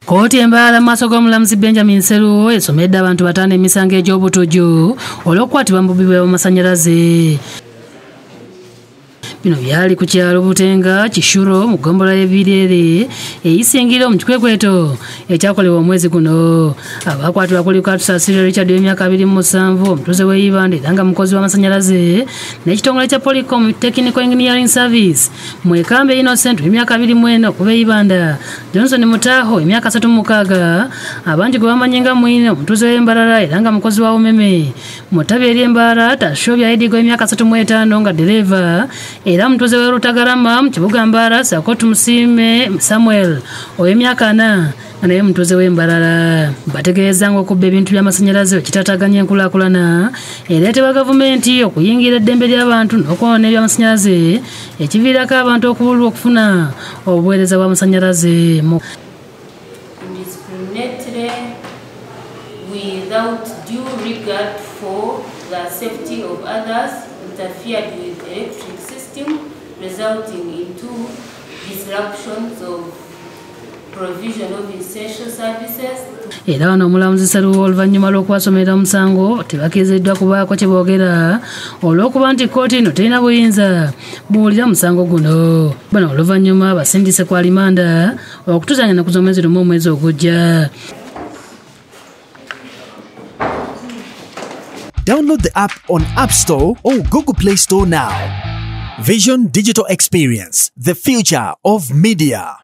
Kooti embaala maaso g'omulamuzi Benjamin Seru esomedde abantu 5 emisango egy'obutujju olw'okukwatibwa mu bubi bw'amasannyalaze. Bino byali ku kyalo Butenga Kishuro mu ggombolola y'Ebirere eyisingire mu kikwekweto ekyakolebwa omwezi guno. Abaakwatibwa kuliko Atusaasirwa Richard w'emyaka 27 omutuuze w'Eyibanda era nga mukozi w'amasannyalaze n'ekitongole kya Polycom Technical Engineering Service Mwekambe Innocent w'emyaka 24 okuva Eyibanda, Johnson Mutaho emyaka 36 abangi gwe bamanyi nga Mwine omutuuze w'Embarara era nga mukozi wa Umeme, Mutabi ery'Embaala Tashobya Edigo emyaka 35 nga dereva era mutuuze wa Rutagarama mu kibuga Mbaara Sakotu Musime Samuel ow'emyaka 4 naye mutuuze w'Embarara. Bategeeza ng'okubba ebintu by'amasannyalaze ekitaataaganya enkulaakulana ereetebwa gavumenti okuyingira eddembe ly'abantu n'okwonoona eby'amasannyalaze ekiviirako abantu okubulwa okufuna obuweereza bw'amasannyalaze. Without due regard for the safety of others, interfered with the electric system, resulting into disruptions of provision of essential services. Era wano omulamuzi Seru oluvannyuma lw'okuwasomera omusango tebakkiriziddwa kubaako kye boogera olw'okuba nti kkooti eno terina buyinza buwulira musango guno. Bano oluvannyuma basindise ku alimanda okutuusa ennaku z'omwezi lumu omwezi ogujja. Download the app on App Store or Google Play Store now. Vision Digital Experience, the future of media.